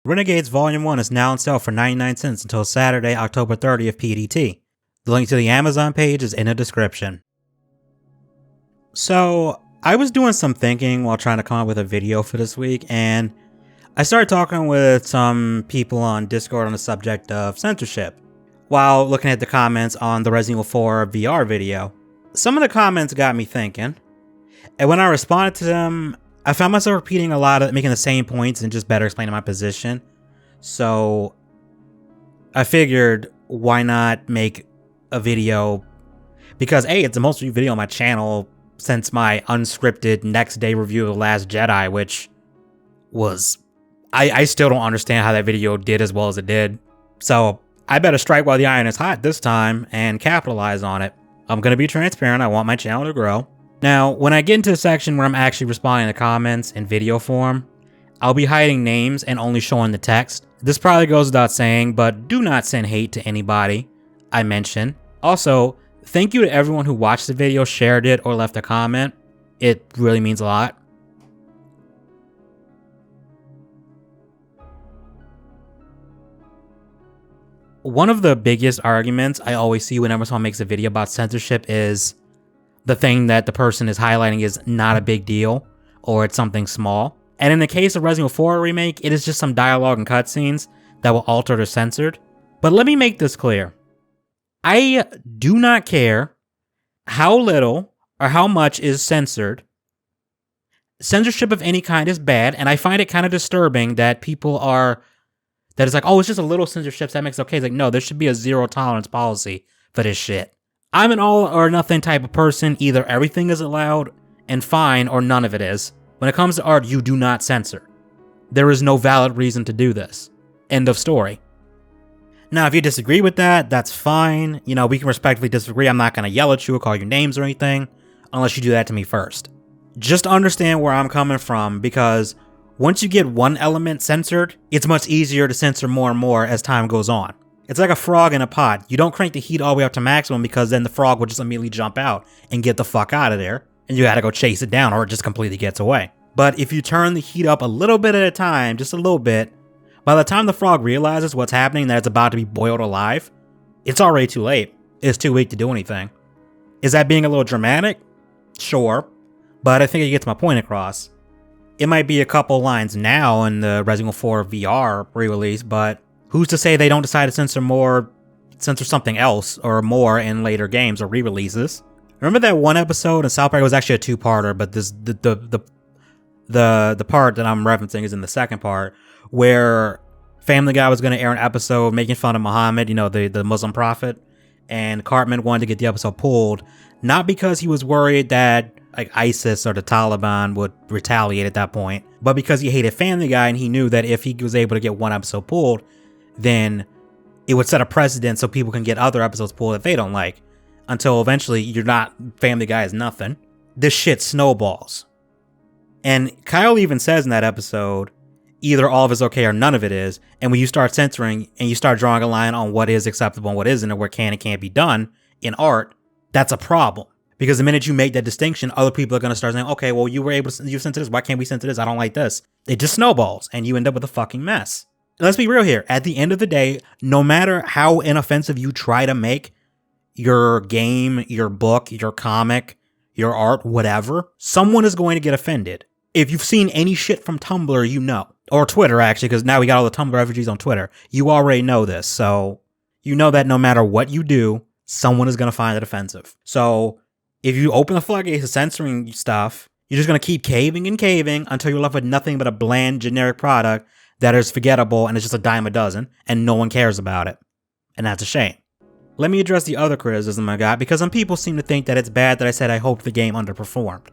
Renegades Volume 1 is now on sale for 99 cents until Saturday, October 30th PDT. The link to the Amazon page is in the description. So, I was doing some thinking while trying to come up with a video for this week, and I started talking with some people on Discord on the subject of censorship, while looking at the comments on the Resident Evil 4 VR video. Some of the comments got me thinking, and when I responded to them, I found myself repeating a lot of making the same points and just better explaining my position. So I figured, why not make a video? Because A, it's the most viewed video on my channel since my unscripted next day review of The Last Jedi, which was... I still don't understand how that video did as well as it did. So I better strike while the iron is hot this time and capitalize on it. I'm going to be transparent. I want my channel to grow. Now, when I get into a section where I'm actually responding to comments in video form, I'll be hiding names and only showing the text. This probably goes without saying, but do not send hate to anybody I mention. Also, thank you to everyone who watched the video, shared it, or left a comment. It really means a lot. One of the biggest arguments I always see whenever someone makes a video about censorship is the thing that the person is highlighting is not a big deal, or it's something small. And in the case of Resident Evil 4 remake, it is just some dialogue and cutscenes that will altered or censored. But let me make this clear. I do not care how little or how much is censored. Censorship of any kind is bad, and I find it kind of disturbing that people are... that it's like, oh, it's just a little censorship, so that makes it okay. It's like, no, there should be a zero tolerance policy for this shit. I'm an all or nothing type of person. Either everything is allowed and fine, or none of it is. When it comes to art, you do not censor. There is no valid reason to do this. End of story. Now, if you disagree with that, that's fine. You know, we can respectfully disagree. I'm not going to yell at you or call you names or anything, unless you do that to me first. Just understand where I'm coming from, because once you get one element censored, it's much easier to censor more and more as time goes on. It's like a frog in a pot. You don't crank the heat all the way up to maximum, because then the frog will just immediately jump out and get the fuck out of there, and you gotta go chase it down, or it just completely gets away. But if you turn the heat up a little bit at a time, just a little bit, by the time the frog realizes what's happening, that it's about to be boiled alive, it's already too late. It's too weak to do anything. Is that being a little dramatic? Sure, but I think it gets my point across. It might be a couple lines now in the Resident Evil 4 VR re-release, but who's to say they don't decide to censor something else or more in later games or re-releases? Remember that one episode in South Park? It was actually a two-parter, but this the part that I'm referencing is in the second part, where Family Guy was going to air an episode making fun of Muhammad, you know, the Muslim prophet, and Cartman wanted to get the episode pulled, not because he was worried that like ISIS or the Taliban would retaliate at that point, but because he hated Family Guy, and he knew that if he was able to get one episode pulled, then it would set a precedent so people can get other episodes pulled that they don't like, until eventually you're not... Family Guy is nothing. This shit snowballs. And Kyle even says in that episode, either all of it's okay or none of it is, and when you start censoring and you start drawing a line on what is acceptable and what isn't, and where can and can't be done in art, that's a problem. Because the minute you make that distinction, other people are going to start saying, okay, well, you were able to censor this. Why can't we censor this? I don't like this. It just snowballs, and you end up with a fucking mess. Let's be real here. At the end of the day, no matter how inoffensive you try to make your game, your book, your comic, your art, whatever, someone is going to get offended. If you've seen any shit from Tumblr, you know. Or Twitter, actually, because now we got all the Tumblr refugees on Twitter. You already know this, so you know that no matter what you do, someone is going to find it offensive. So if you open the floodgates to censoring stuff, you're just going to keep caving and caving until you're left with nothing but a bland, generic product that is forgettable and it's just a dime a dozen, and no one cares about it. And that's a shame. Let me address the other criticism I got, because some people seem to think that it's bad that I said I hoped the game underperformed.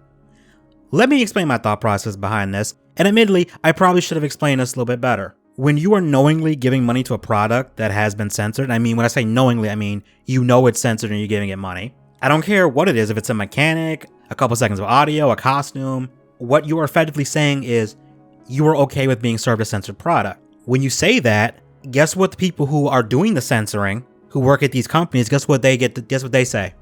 Let me explain my thought process behind this, and admittedly, I probably should have explained this a little bit better. When you are knowingly giving money to a product that has been censored, I mean, when I say knowingly, I mean, you know it's censored and you're giving it money. I don't care what it is, if it's a mechanic, a couple seconds of audio, a costume. What you are effectively saying is you are okay with being served a censored product. When you say that, guess what the people who are doing the censoring, who work at these companies, guess what they say?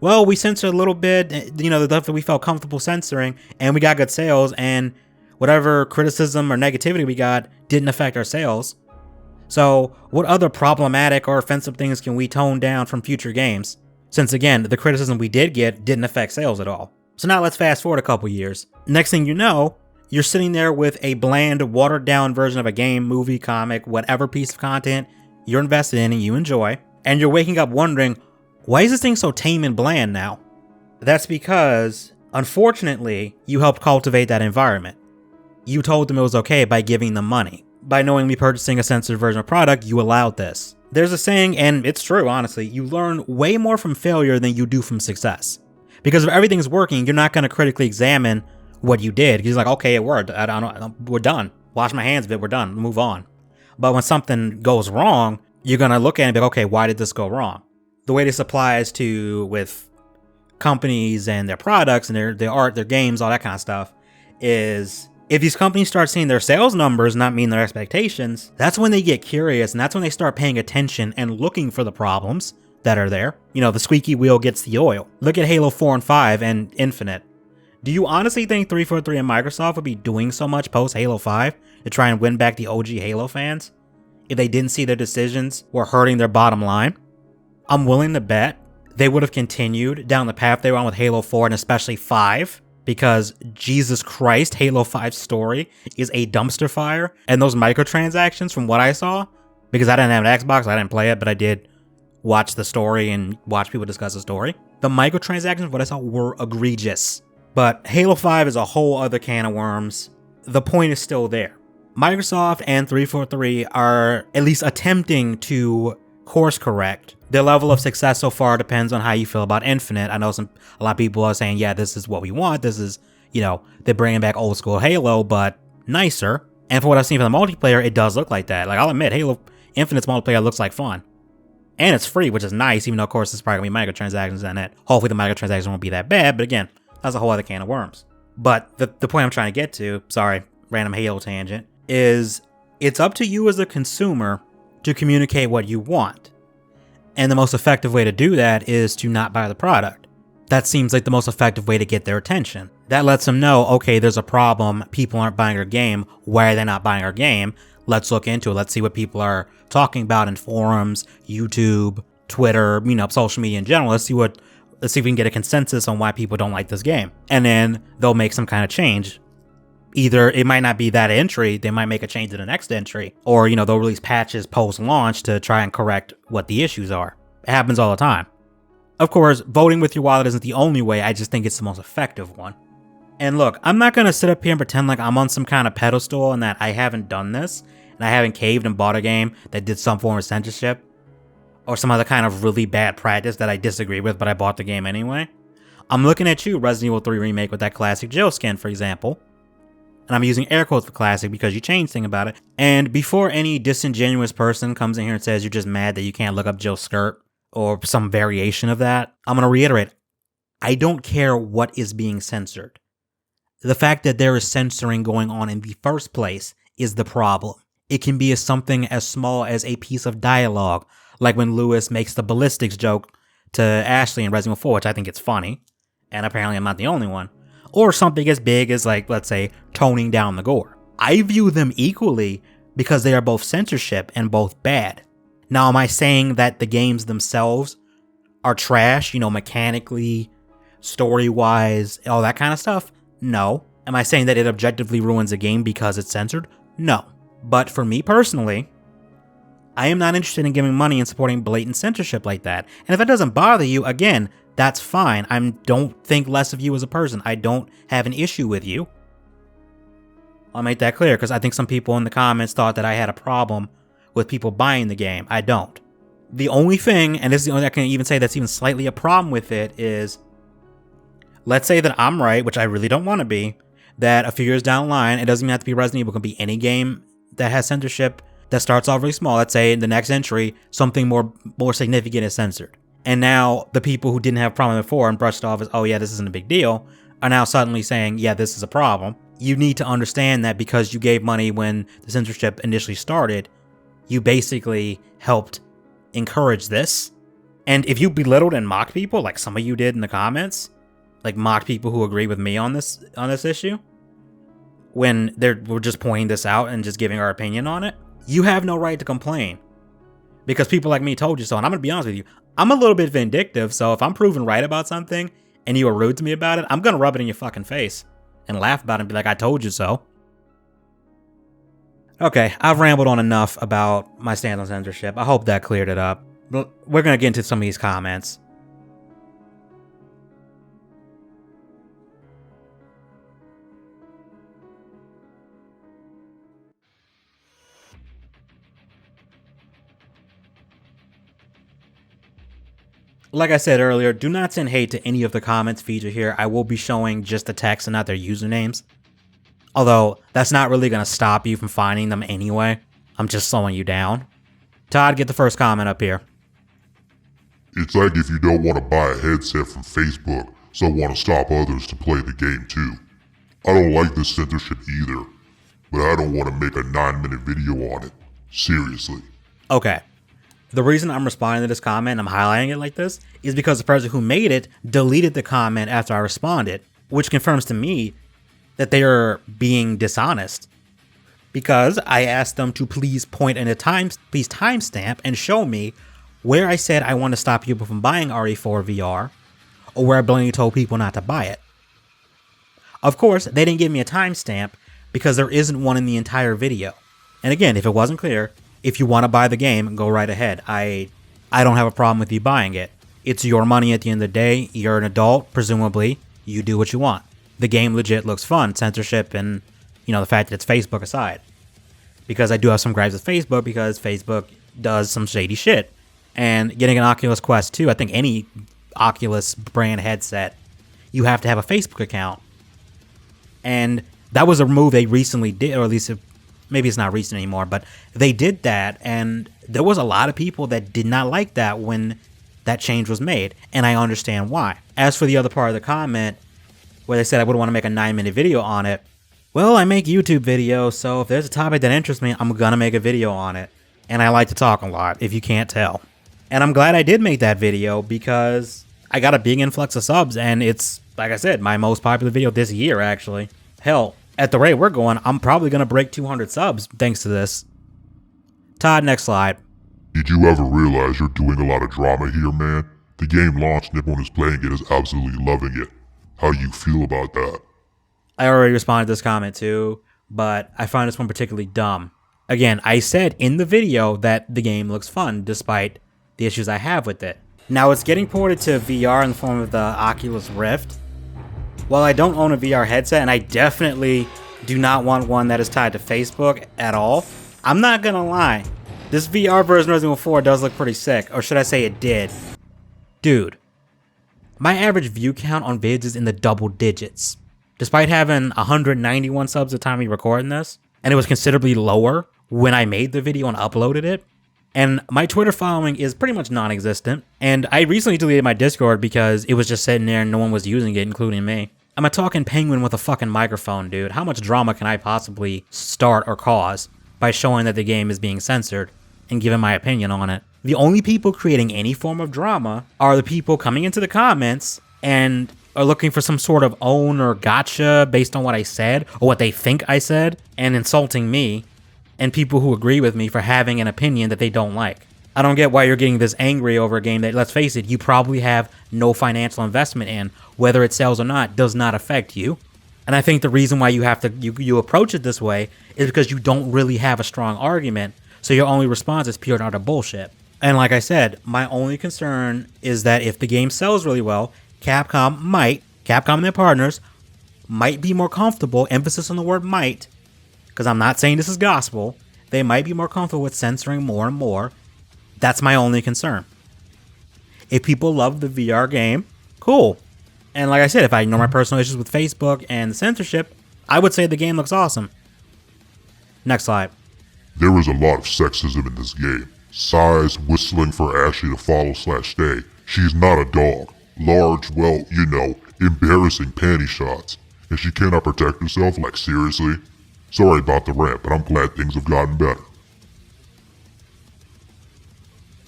Well, we censored a little bit, you know, the stuff that we felt comfortable censoring, and we got good sales, and whatever criticism or negativity we got didn't affect our sales. So what other problematic or offensive things can we tone down from future games? Since again, the criticism we did get didn't affect sales at all. So now let's fast forward a couple years. Next thing you know, you're sitting there with a bland, watered down version of a game, movie, comic, whatever piece of content you're invested in and you enjoy. And you're waking up wondering, why is this thing so tame and bland now? That's because, unfortunately, you helped cultivate that environment. You told them it was okay by giving them money. By knowingly purchasing a censored version of product, you allowed this. There's a saying, and it's true, honestly, you learn way more from failure than you do from success. Because if everything's working, you're not going to critically examine what you did. Because you're like, okay, it worked. I don't know, we're done. Wash my hands of it, we're done, move on. But when something goes wrong, you're going to look at it and be like, okay, why did this go wrong? The way this applies to with companies and their products and their art, their games, all that kind of stuff, is if these companies start seeing their sales numbers not meeting their expectations, that's when they get curious and that's when they start paying attention and looking for the problems that are there. You know, the squeaky wheel gets the oil. Look at Halo 4 and 5 and Infinite. Do you honestly think 343 and Microsoft would be doing so much post Halo 5 to try and win back the OG Halo fans if they didn't see their decisions were hurting their bottom line? I'm willing to bet they would have continued down the path they were on with Halo 4 and especially 5, because Jesus Christ, Halo 5's story is a dumpster fire. And those microtransactions, from what I saw, because I didn't have an Xbox, I didn't play it, but I did watch the story and watch people discuss the story. The microtransactions, what I saw, were egregious. But Halo 5 is a whole other can of worms. The point is still there. Microsoft and 343 are at least attempting to course correct. Their level of success so far depends on how you feel about Infinite. I know a lot of people are saying, yeah, this is what we want. This is, you know, they're bringing back old school Halo, but nicer. And for what I've seen from the multiplayer, it does look like that. Like, I'll admit, Halo Infinite's multiplayer looks like fun. And it's free, which is nice, even though, of course, there's probably going to be microtransactions in it. Hopefully the microtransactions won't be that bad, but again, that's a whole other can of worms. But the point I'm trying to get to, sorry, random Halo tangent, is it's up to you as a consumer to communicate what you want. And the most effective way to do that is to not buy the product. That seems like the most effective way to get their attention. That lets them know, okay, there's a problem. People aren't buying our game. Why are they not buying our game? Let's look into it. Let's see what people are talking about in forums, YouTube, Twitter, you know, social media in general. Let's see if we can get a consensus on why people don't like this game. And then they'll make some kind of change. Either it might not be that entry, they might make a change to the next entry, or, you know, they'll release patches post-launch to try and correct what the issues are. It happens all the time. Of course, voting with your wallet isn't the only way, I just think it's the most effective one. And look, I'm not going to sit up here and pretend like I'm on some kind of pedestal and that I haven't done this, and I haven't caved and bought a game that did some form of censorship, or some other kind of really bad practice that I disagree with, but I bought the game anyway. I'm looking at you, Resident Evil 3 Remake, with that classic Jill skin, for example. And I'm using air quotes for classic because you changed thing about it. And before any disingenuous person comes in here and says you're just mad that you can't look up Jill's skirt or some variation of that, I'm going to reiterate, I don't care what is being censored. The fact that there is censoring going on in the first place is the problem. It can be something as small as a piece of dialogue, like when Lewis makes the ballistics joke to Ashley in Resident Evil 4, which I think it's funny, and apparently I'm not the only one. Or something as big as, like, let's say, toning down the gore. I view them equally because they are both censorship and both bad. Now, am I saying that the games themselves are trash, you know, mechanically, story-wise, all that kind of stuff? No. Am I saying that it objectively ruins a game because it's censored? No. But for me personally, I am not interested in giving money and supporting blatant censorship like that. And if that doesn't bother you, again, that's fine. I don't think less of you as a person. I don't have an issue with you. I'll make that clear because I think some people in the comments thought that I had a problem with people buying the game. I don't. The only thing, and this is the only I can even say that's even slightly a problem with it, is let's say that I'm right, which I really don't want to be, that a few years down the line, it doesn't even have to be Resident Evil, it can be any game that has censorship that starts off really small. Let's say in the next entry, something more significant is censored. And now the people who didn't have a problem before and brushed off as, oh yeah, this isn't a big deal, are now suddenly saying, yeah, this is a problem. You need to understand that because you gave money when the censorship initially started, you basically helped encourage this. And if you belittled and mocked people, like some of you did in the comments, like mocked people who agree with me on this issue, when we're just pointing this out and just giving our opinion on it, you have no right to complain. Because people like me told you so. And I'm going to be honest with you, I'm a little bit vindictive. So if I'm proven right about something and you were rude to me about it, I'm going to rub it in your fucking face and laugh about it and be like, I told you so. Okay, I've rambled on enough about my stance on censorship. I hope that cleared it up. We're going to get into some of these comments. Like I said earlier, do not send hate to any of the comments featured here. I will be showing just the text and not their usernames. Although, that's not really going to stop you from finding them anyway. I'm just slowing you down. Todd, get the first comment up here. It's like if you don't want to buy a headset from Facebook, so want to stop others to play the game too. I don't like this censorship either, but I don't want to make a 9-minute video on it. Seriously. Okay. The reason I'm responding to this comment, I'm highlighting it like this, is because the person who made it deleted the comment after I responded, which confirms to me that they are being dishonest. Because I asked them to please point in a timestamp and show me where I said I want to stop people from buying RE4 VR, or where I blatantly told people not to buy it. Of course, they didn't give me a timestamp because there isn't one in the entire video. And again, if it wasn't clear, if you want to buy the game, go right ahead. I don't have a problem with you buying it. It's your money at the end of the day. You're an adult, presumably. You do what you want. The game legit looks fun. Censorship and, the fact that it's Facebook aside. Because I do have some gripes with Facebook because Facebook does some shady shit. And getting an Oculus Quest 2, I think any Oculus brand headset, you have to have a Facebook account. And that was a move they recently did, or at least maybe it's not recent anymore, but they did that, and there was a lot of people that did not like that when that change was made, and I understand why. As for the other part of the comment, where they said I wouldn't want to make a 9-minute video on it, well, I make YouTube videos, so if there's a topic that interests me, I'm gonna make a video on it, and I like to talk a lot, if you can't tell. And I'm glad I did make that video, because I got a big influx of subs, and it's, like I said, my most popular video this year, actually. Hell, at the rate we're going, I'm probably going to break 200 subs thanks to this. Todd, next slide. Did you ever realize you're doing a lot of drama here, man? The game launched and everyone who's playing it is absolutely loving it. How do you feel about that? I already responded to this comment too, but I find this one particularly dumb. Again, I said in the video that the game looks fun despite the issues I have with it. Now it's getting ported to VR in the form of the Oculus Rift. While I don't own a VR headset, and I definitely do not want one that is tied to Facebook at all, I'm not gonna lie. This VR version of Resident Evil 4 does look pretty sick, or should I say it did. Dude, my average view count on vids is in the double digits. Despite having 191 subs at the time of recording this, and it was considerably lower when I made the video and uploaded it. And my Twitter following is pretty much non-existent, and I recently deleted my Discord because it was just sitting there and no one was using it, including me. I'm a talking penguin with a fucking microphone, dude. How much drama can I possibly start or cause by showing that the game is being censored and giving my opinion on it? The only people creating any form of drama are the people coming into the comments and are looking for some sort of own or gotcha based on what I said or what they think I said and insulting me, and people who agree with me for having an opinion that they don't like. I don't get why you're getting this angry over a game that, let's face it, you probably have no financial investment in. Whether it sells or not does not affect you. And I think the reason why you have to you approach it this way is because you don't really have a strong argument, so your only response is pure and utter bullshit. And like I said, my only concern is that if the game sells really well, Capcom and their partners, might be more comfortable, emphasis on the word might, because I'm not saying this is gospel, they might be more comfortable with censoring more and more. That's my only concern. If people love the VR game, cool. And like I said, if I ignore my personal issues with Facebook and censorship, I would say the game looks awesome. Next slide. There is a lot of sexism in this game. Size, whistling for Ashley to follow/stay. She's not a dog. Large, well, embarrassing panty shots. And she cannot protect herself, like seriously? Sorry about the rant, but I'm glad things have gotten better.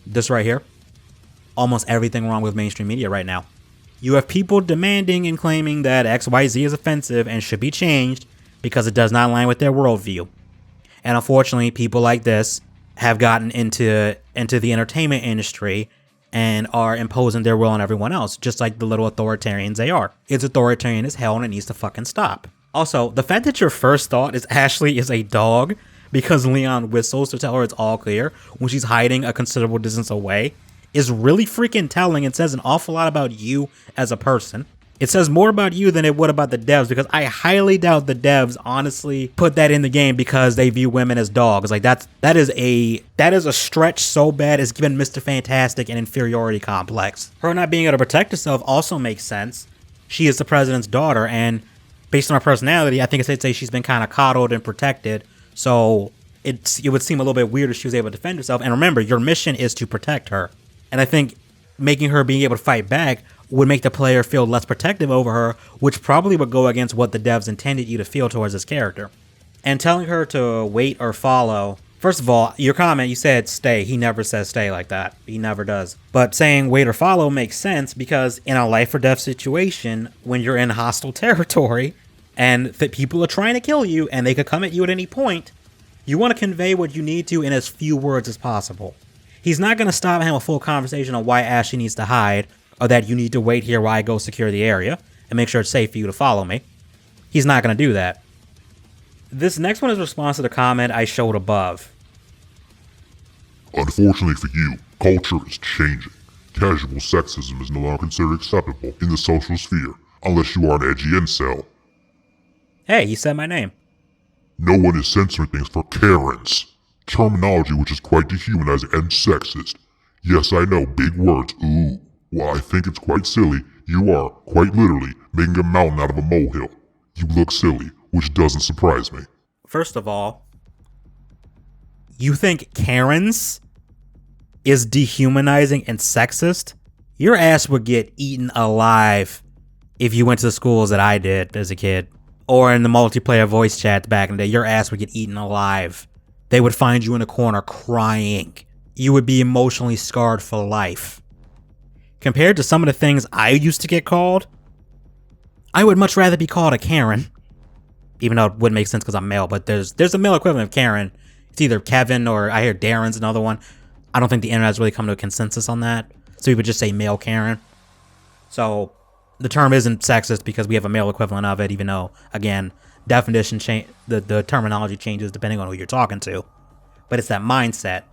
This right here, almost everything wrong with mainstream media right now. You have people demanding and claiming that XYZ is offensive and should be changed because it does not align with their worldview. And unfortunately, people like this have gotten into the entertainment industry and are imposing their will on everyone else, just like the little authoritarians they are. It's authoritarian as hell and it needs to fucking stop. Also, the fact that your first thought is Ashley is a dog because Leon whistles to tell her it's all clear when she's hiding a considerable distance away is really freaking telling and says an awful lot about you as a person. It says more about you than it would about the devs, because I highly doubt the devs honestly put that in the game because they view women as dogs. Like that is a stretch so bad it's given Mr. Fantastic an inferiority complex. Her not being able to protect herself also makes sense. She is the president's daughter, and based on her personality, I think it's safe to say she's been kind of coddled and protected. So it would seem a little bit weird if she was able to defend herself. And remember, your mission is to protect her. And I think making her being able to fight back would make the player feel less protective over her, which probably would go against what the devs intended you to feel towards this character. And telling her to wait or follow, first of all, your comment, you said stay. He never says stay like that. He never does. But saying wait or follow makes sense because in a life or death situation, when you're in hostile territory and that people are trying to kill you and they could come at you at any point, you want to convey what you need to in as few words as possible. He's not going to stop and have a full conversation on why Ashley needs to hide, or that you need to wait here while I go secure the area and make sure it's safe for you to follow me. He's not going to do that. This next one is a response to the comment I showed above. Unfortunately for you, culture is changing. Casual sexism is no longer considered acceptable in the social sphere, unless you are an edgy incel. Hey, he said my name. No one is censoring things for Karens. Terminology which is quite dehumanizing and sexist. Yes, I know, big words, ooh. While I think it's quite silly, you are, quite literally, making a mountain out of a molehill. You look silly, which doesn't surprise me. First of all, you think Karens is dehumanizing and sexist? Your ass would get eaten alive if you went to the schools that I did as a kid. Or in the multiplayer voice chats back in the day, your ass would get eaten alive. They would find you in a corner crying. You would be emotionally scarred for life. Compared to some of the things I used to get called, I would much rather be called a Karen. Even though it wouldn't make sense because I'm male, but there's a male equivalent of Karen. It's either Kevin or I hear Darren's another one. I don't think the internet has really come to a consensus on that. So we would just say male Karen. So the term isn't sexist because we have a male equivalent of it, even though, again, definition change, the terminology changes depending on who you're talking to. But it's that mindset.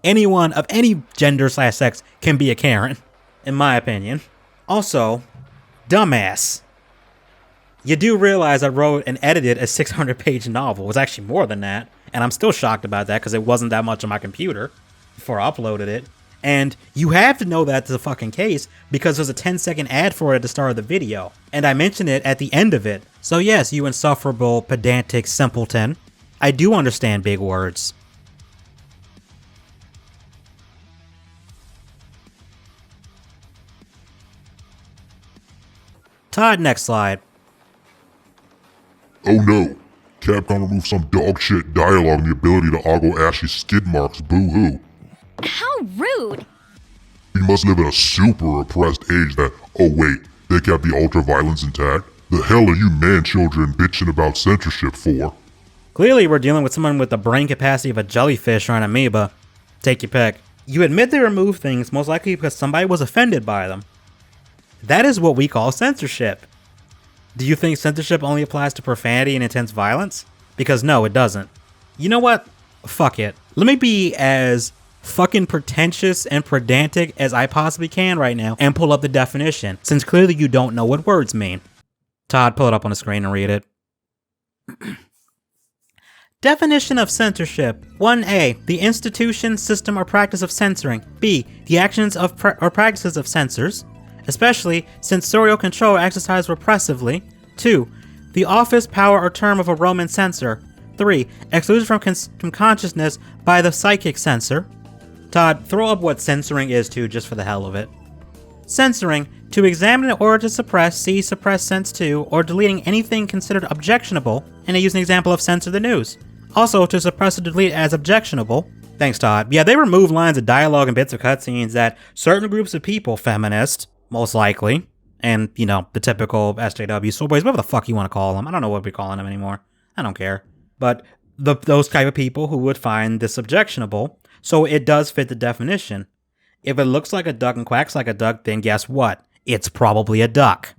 Anyone of any gender/sex can be a Karen, in my opinion. Also, dumbass. You do realize I wrote and edited a 600-page novel. It was actually more than that, and I'm still shocked about that because it wasn't that much on my computer before I uploaded it. And you have to know that's the fucking case because there's a 10-second ad for it at the start of the video, and I mentioned it at the end of it. So yes, you insufferable, pedantic simpleton, I do understand big words. Todd, next slide. Oh no, Capcom removed some dog shit dialogue and the ability to augo Ashley's skid marks, boo-hoo. How rude! We must live in a super oppressed age that, oh wait, they kept the ultra-violence intact? The hell are you man-children bitching about censorship for? Clearly we're dealing with someone with the brain capacity of a jellyfish or an amoeba. Take your pick. You admit they removed things most likely because somebody was offended by them. That is what we call censorship. Do you think censorship only applies to profanity and intense violence? Because no, it doesn't. You know what? Fuck it. Let me be as fucking pretentious and pedantic as I possibly can right now and pull up the definition, since clearly you don't know what words mean. Todd, pull it up on the screen and read it. Definition of censorship. 1A. The institution, system, or practice of censoring. B. The actions of or practices of censors, especially censorial control exercised repressively. 2. The office, power, or term of a Roman censor. 3. Exclusion from consciousness by the psychic censor. Todd, throw up what censoring is too, just for the hell of it. Censoring, to examine in order to suppress, see suppress sense to, or deleting anything considered objectionable, and they use an example of censor the news. Also, to suppress or delete as objectionable. Thanks, Todd. Yeah, they remove lines of dialogue and bits of cutscenes that certain groups of people, feminists, most likely, and, you know, the typical SJW, soyboys, whatever the fuck you want to call them. I don't know what we're calling them anymore. I don't care. But those type of people who would find this objectionable, so it does fit the definition. If it looks like a duck and quacks like a duck, then guess what? It's probably a duck.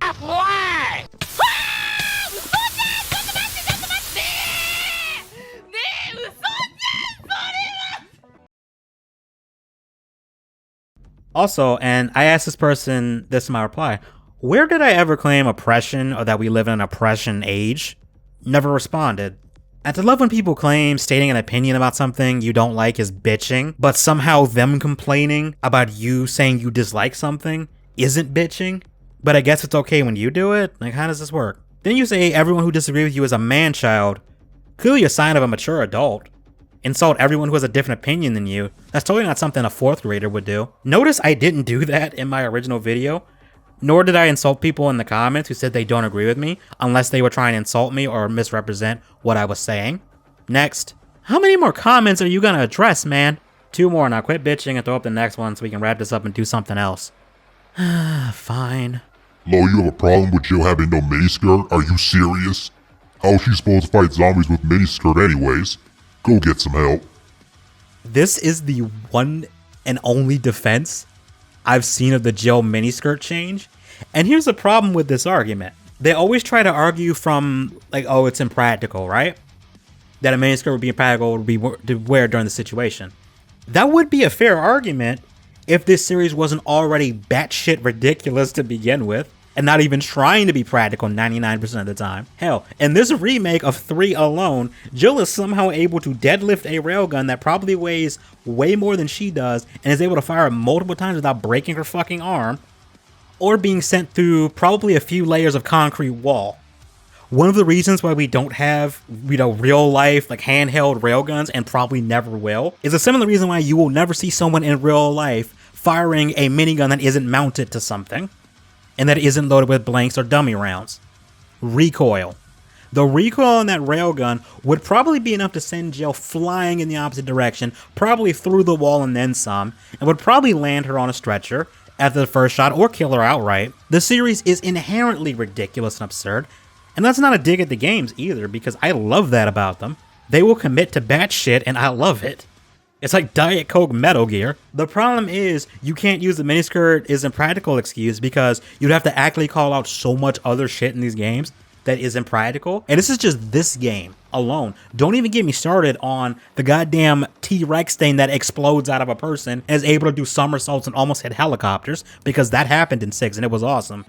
Also, and I asked this person this in my reply, where did I ever claim oppression or that we live in an oppression age? Never responded. And I love when people claim stating an opinion about something you don't like is bitching, but somehow them complaining about you saying you dislike something isn't bitching. But I guess it's okay when you do it? Like, how does this work? Then you say everyone who disagrees with you is a man-child. Clearly a sign of a mature adult. Insult everyone who has a different opinion than you. That's totally not something a 4th grader would do. Notice I didn't do that in my original video, nor did I insult people in the comments who said they don't agree with me, unless they were trying to insult me or misrepresent what I was saying. Next. How many more comments are you gonna address, man? 2 more, now quit bitching and throw up the next one so we can wrap this up and do something else. Fine. Lo, you have a problem with Jill having no miniskirt? Are you serious? How is she supposed to fight zombies with miniskirt anyways? Go get some help. This is the one and only defense I've seen of the Jill miniskirt change. And here's the problem with this argument. They always try to argue from, like, oh, it's impractical, right? That a miniskirt would be impractical to wear during the situation. That would be a fair argument if this series wasn't already batshit ridiculous to begin with, and not even trying to be practical 99% of the time. Hell, in this remake of 3 alone, Jill is somehow able to deadlift a railgun that probably weighs way more than she does, and is able to fire it multiple times without breaking her fucking arm, or being sent through probably a few layers of concrete wall. One of the reasons why we don't have, real life, like handheld railguns, and probably never will, is a similar reason why you will never see someone in real life firing a minigun that isn't mounted to something, and that isn't loaded with blanks or dummy rounds. Recoil. The recoil on that railgun would probably be enough to send Jill flying in the opposite direction, probably through the wall and then some, and would probably land her on a stretcher after the first shot or kill her outright. The series is inherently ridiculous and absurd, and that's not a dig at the games either, because I love that about them. They will commit to batshit and I love it. It's like Diet Coke Metal Gear. The problem is, you can't use the miniskirt is impractical excuse because you'd have to actually call out so much other shit in these games that is impractical. And this is just this game alone. Don't even get me started on the goddamn T-Rex thing that explodes out of a person and is able to do somersaults and almost hit helicopters, because that happened in 6 and it was awesome.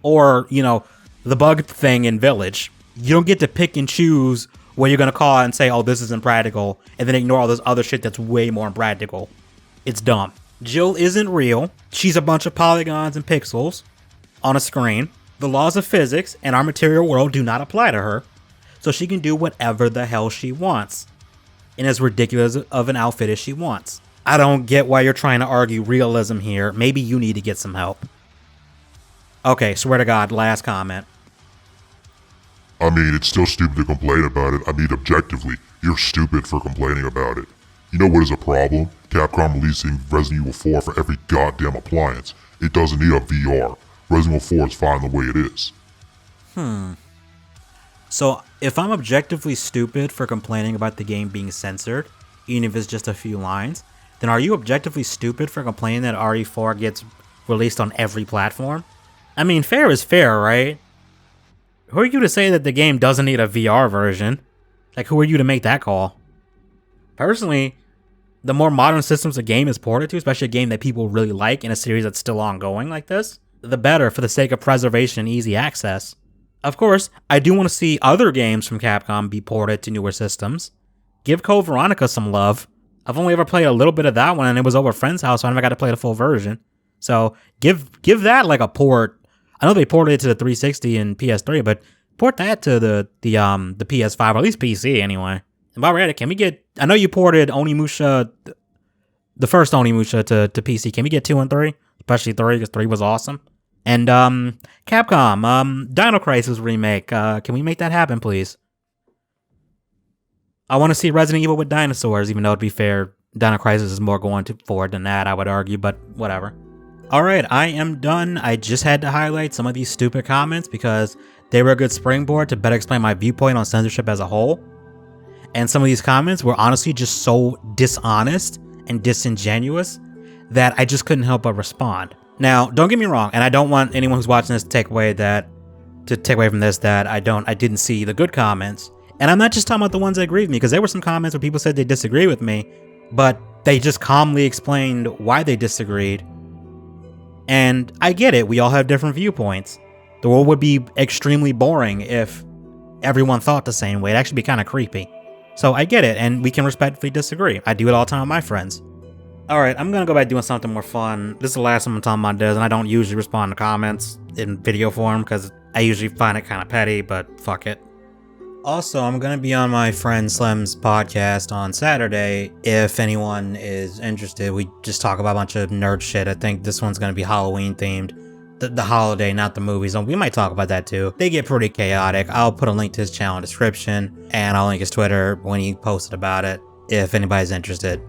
Or, the bug thing in Village. You don't get to pick and choose where you're going to call out and say, oh, this is impractical, and then ignore all this other shit that's way more impractical. It's dumb. Jill isn't real. She's a bunch of polygons and pixels on a screen. The laws of physics and our material world do not apply to her, so she can do whatever the hell she wants, in as ridiculous of an outfit as she wants. I don't get why you're trying to argue realism here. Maybe you need to get some help. Okay, swear to God, last comment. I mean, it's still stupid to complain about it. I mean, objectively, you're stupid for complaining about it. You know what is a problem? Capcom releasing Resident Evil 4 for every goddamn appliance. It doesn't need a VR. Resident Evil 4 is fine the way it is. So, if I'm objectively stupid for complaining about the game being censored, even if it's just a few lines, then are you objectively stupid for complaining that RE4 gets released on every platform? I mean, fair is fair, right? Who are you to say that the game doesn't need a VR version? Like, who are you to make that call? Personally, the more modern systems a game is ported to, especially a game that people really like in a series that's still ongoing like this, the better, for the sake of preservation and easy access. Of course, I do want to see other games from Capcom be ported to newer systems. Give Code Veronica some love. I've only ever played a little bit of that one, and it was over a friend's house, so I never got to play the full version. So give that like a port. I know they ported it to the 360 and PS3, but port that to the PS5, or at least PC anyway. And while we're at it, can we get... I know you ported Onimusha, the first Onimusha to PC. Can we get 2 and 3? Especially 3, because 3 was awesome. And Capcom, Dino Crisis remake. Can we make that happen, please? I want to see Resident Evil with dinosaurs, even though, to be fair, Dino Crisis is more going forward than that, I would argue, but whatever. Alright, I am done. I just had to highlight some of these stupid comments because they were a good springboard to better explain my viewpoint on censorship as a whole. And some of these comments were honestly just so dishonest and disingenuous that I just couldn't help but respond. Now, don't get me wrong, and I don't want anyone who's watching this to take away from this that I didn't see the good comments. And I'm not just talking about the ones that agree with me, because there were some comments where people said they disagree with me, but they just calmly explained why they disagreed. And I get it, we all have different viewpoints. The world would be extremely boring if everyone thought the same way. It'd actually be kind of creepy. So I get it, and we can respectfully disagree. I do it all the time with my friends. Alright, I'm gonna go back doing something more fun. This is the last time I'm talking about this, and I don't usually respond to comments in video form, because I usually find it kind of petty, but fuck it. Also, I'm gonna be on my friend Slim's podcast on Saturday. If anyone is interested, we just talk about a bunch of nerd shit. I think this one's gonna be Halloween themed. The holiday, not the movies. And we might talk about that too. They get pretty chaotic. I'll put a link to his channel in the description, and I'll link his Twitter when he posted about it, if anybody's interested.